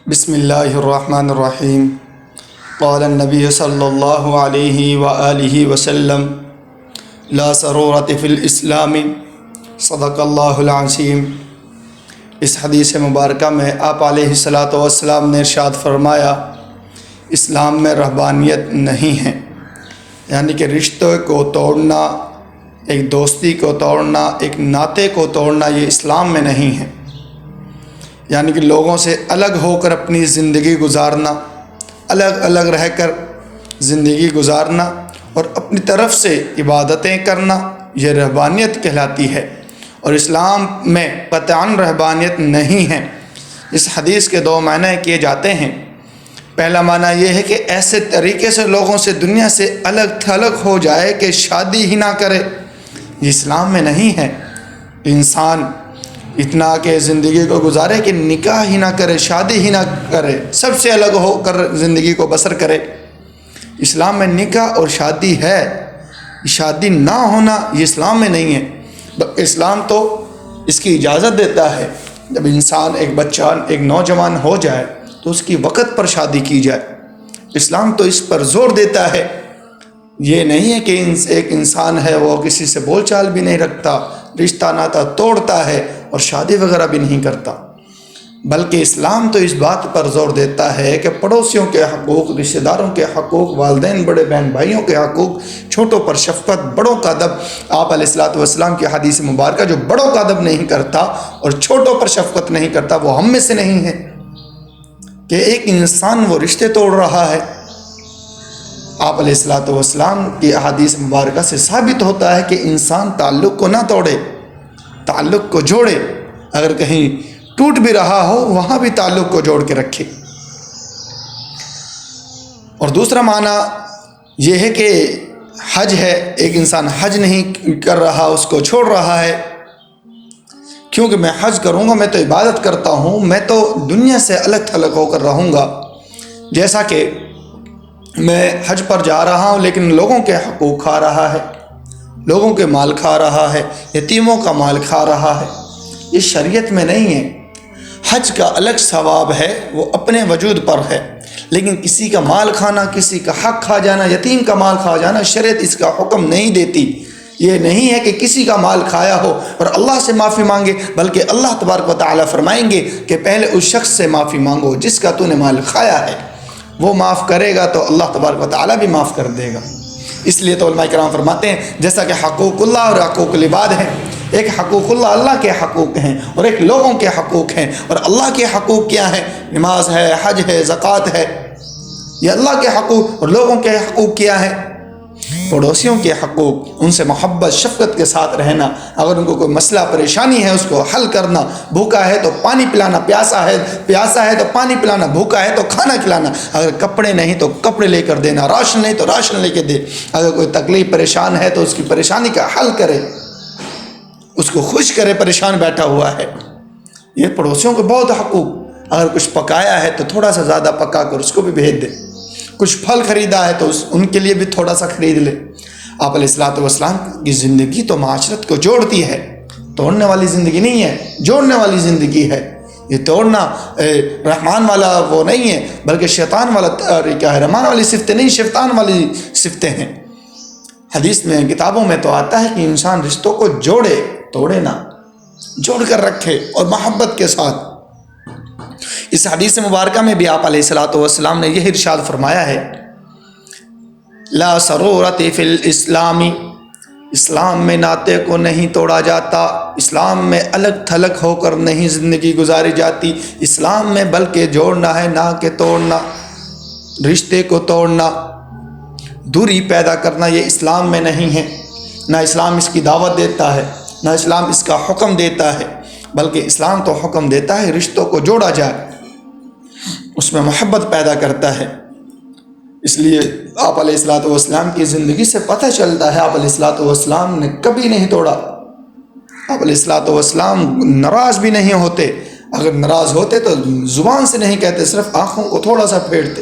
بسم اللہ الرحمن الرحیم قال النبی صلی اللہ علیہ وآلہ وسلم لا ضرورت فی الاسلام صدق اللہ العظیم۔ اس حدیث مبارکہ میں آپ علیہ الصلاۃ والسلام نے ارشاد فرمایا اسلام میں رہبانیت نہیں ہے، یعنی کہ رشتوں کو توڑنا، ایک دوستی کو توڑنا، ایک ناطے کو توڑنا، یہ اسلام میں نہیں ہے۔ یعنی کہ لوگوں سے الگ ہو کر اپنی زندگی گزارنا، الگ الگ رہ کر زندگی گزارنا اور اپنی طرف سے عبادتیں کرنا، یہ رہبانیت کہلاتی ہے، اور اسلام میں قطعاً رہبانیت نہیں ہے۔ اس حدیث کے دو معنی کیے جاتے ہیں۔ پہلا معنی یہ ہے کہ ایسے طریقے سے لوگوں سے، دنیا سے الگ تھلگ ہو جائے کہ شادی ہی نہ کرے، یہ اسلام میں نہیں ہے۔ انسان اتنا کہ زندگی کو گزارے کہ نکاح ہی نہ کرے، شادی ہی نہ کرے، سب سے الگ ہو کر زندگی کو بسر کرے۔ اسلام میں نکاح اور شادی ہے، شادی نہ ہونا یہ اسلام میں نہیں ہے۔ اسلام تو اس کی اجازت دیتا ہے، جب انسان ایک بچہ، ایک نوجوان ہو جائے تو اس کی وقت پر شادی کی جائے۔ اسلام تو اس پر زور دیتا ہے، یہ نہیں ہے کہ ایک انسان ہے وہ کسی سے بول چال بھی نہیں رکھتا، رشتہ ناتا توڑتا ہے اور شادی وغیرہ بھی نہیں کرتا، بلکہ اسلام تو اس بات پر زور دیتا ہے کہ پڑوسیوں کے حقوق، رشتہ داروں کے حقوق، والدین، بڑے بہن بھائیوں کے حقوق، چھوٹوں پر شفقت، بڑوں کا ادب۔ آپ علیہ الصلوۃ والسلام کی حدیث مبارکہ جو بڑوں کا ادب نہیں کرتا اور چھوٹوں پر شفقت نہیں کرتا وہ ہم میں سے نہیں ہے، کہ ایک انسان وہ رشتے توڑ رہا ہے۔ آپ علیہ الصلوۃ والسلام کی احادیث مبارکہ سے ثابت ہوتا ہے کہ انسان تعلق کو نہ توڑے، تعلق کو جوڑے، اگر کہیں ٹوٹ بھی رہا ہو وہاں بھی تعلق کو جوڑ کے رکھے۔ اور دوسرا معنی یہ ہے کہ حج ہے، ایک انسان حج نہیں کر رہا، اس کو چھوڑ رہا ہے، کیونکہ میں حج کروں گا، میں تو عبادت کرتا ہوں، میں تو دنیا سے الگ تھلگ ہو کر رہوں گا۔ جیسا کہ میں حج پر جا رہا ہوں لیکن لوگوں کے حقوق کھا رہا ہے، لوگوں کے مال کھا رہا ہے، یتیموں کا مال کھا رہا ہے، یہ شریعت میں نہیں ہے۔ حج کا الگ ثواب ہے، وہ اپنے وجود پر ہے، لیکن کسی کا مال کھانا، کسی کا حق کھا جانا، یتیم کا مال کھا جانا، شریعت اس کا حکم نہیں دیتی۔ یہ نہیں ہے کہ کسی کا مال کھایا ہو اور اللہ سے معافی مانگے، بلکہ اللہ تبارک و تعالیٰ فرمائیں گے کہ پہلے اس شخص سے معافی مانگو جس کا تو نے مال کھایا ہے، وہ معاف کرے گا تو اللہ تبارک و تعالیٰ بھی معاف کر دے گا۔ اس لیے تو علماء کرام فرماتے ہیں جیسا کہ حقوق اللہ اور حقوق العباد ہیں، ایک حقوق اللہ کے حقوق ہیں اور ایک لوگوں کے حقوق ہیں، اور اللہ کے حقوق کیا ہیں؟ نماز ہے، حج ہے، زکوٰۃ ہے، یہ اللہ کے حقوق۔ اور لوگوں کے حقوق کیا ہیں؟ پڑوسیوں کے حقوق، ان سے محبت شفقت کے ساتھ رہنا، اگر ان کو کوئی مسئلہ پریشانی ہے اس کو حل کرنا، بھوکا ہے تو پانی پلانا، پیاسا ہے تو پانی پلانا، بھوکا ہے تو کھانا کھلانا، اگر کپڑے نہیں تو کپڑے لے کر دینا، راشن نہیں تو راشن لے کے دے، اگر کوئی تکلیف پریشان ہے تو اس کی پریشانی کا حل کرے، اس کو خوش کرے، پریشان بیٹھا ہوا ہے۔ یہ پڑوسیوں کے بہت حقوق۔ اگر کچھ پکایا ہے تو تھوڑا سا زیادہ پکا کر اس کو بھی بھیج دے، کچھ پھل خریدا ہے تو ان کے لیے بھی تھوڑا سا خرید لے۔ آپ علیہ الصلوۃ والسلام کی زندگی تو معاشرت کو جوڑتی ہے، توڑنے والی زندگی نہیں ہے، جوڑنے والی زندگی ہے۔ یہ توڑنا رحمان والا وہ نہیں ہے، بلکہ شیطان والا طریقہ ہے۔ رحمان والی صفتیں نہیں، شیطان والی صفتیں ہیں۔ حدیث میں، کتابوں میں تو آتا ہے کہ انسان رشتوں کو جوڑے، توڑے نہ، جوڑ کر رکھے اور محبت کے ساتھ۔ اس حدیث مبارکہ میں بھی آپ علیہ الصلوۃ والسلام نے یہ ارشاد فرمایا ہے لا ضرورت فی الاسلام، اسلام میں ناطے کو نہیں توڑا جاتا، اسلام میں الگ تھلگ ہو کر نہیں زندگی گزاری جاتی، اسلام میں بلکہ جوڑنا ہے نہ کہ توڑنا، رشتے کو توڑنا، دوری پیدا کرنا یہ اسلام میں نہیں ہے۔ نہ اسلام اس کی دعوت دیتا ہے، نہ اسلام اس کا حکم دیتا ہے، بلکہ اسلام تو حکم دیتا ہے رشتوں کو جوڑا جائے، اس میں محبت پیدا کرتا ہے۔ اس لیے آپ علیہ الصلوۃ والسلام کی زندگی سے پتہ چلتا ہے آپ علیہ الصلوۃ والسلام نے کبھی نہیں توڑا۔ آپ علیہ الصلوۃ والسلام ناراض بھی نہیں ہوتے، اگر ناراض ہوتے تو زبان سے نہیں کہتے، صرف آنکھوں کو تھوڑا سا پھیرتے،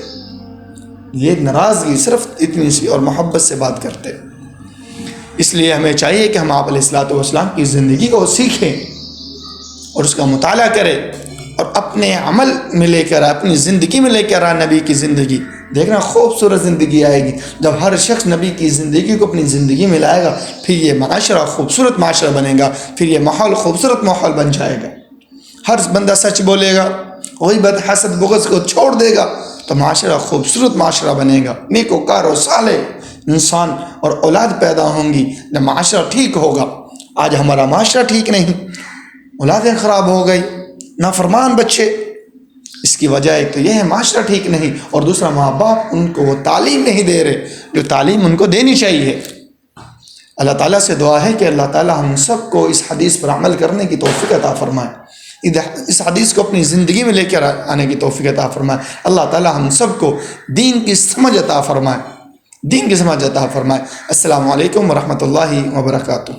یہ ناراضگی صرف اتنی سی، اور محبت سے بات کرتے۔ اس لیے ہمیں چاہیے کہ ہم آپ علیہ الصلوۃ والسلام کی زندگی کو سیکھیں اور اس کا مطالعہ کریں اور اپنے اپنے عمل میں لے کر آئے، اپنی زندگی میں لے کر آئے نبی کی زندگی. دیکھنا خوبصورت زندگی آئے گی جب ہر شخص نبی کی زندگی کو اپنی زندگی میں لائے گا. پھر یہ معاشرہ خوبصورت معاشرہ بنے گا، پھر یہ ماحول خوبصورت ماحول بن جائے گا. ہر بندہ سچ بولے گا، غیبت حسد بغض کو چھوڑ دے گا تو معاشرہ خوبصورت معاشرہ بنے گا. نیک و کار و صالح انسان اور اولاد پیدا ہوں گی جب معاشرہ ٹھیک ہوگا. آج ہمارا معاشرہ ٹھیک نہیں، اولادیں خراب ہو گئی، نافرمان بچے. اس کی وجہ ایک تو یہ ہے معاشرہ ٹھیک نہیں، اور دوسرا ماں باپ ان کو وہ تعلیم نہیں دے رہے جو تعلیم ان کو دینی چاہیے. اللہ تعالیٰ سے دعا ہے کہ اللہ تعالیٰ ہم سب کو اس حدیث پر عمل کرنے کی توفیق عطا فرمائے، اس حدیث کو اپنی زندگی میں لے کر آنے کی توفیق عطا فرمائے. اللہ تعالیٰ ہم سب کو دین کی سمجھ عطا فرمائے، دین کی سمجھ عطا فرمائے. السلام علیکم ورحمۃ اللہ وبرکاتہ.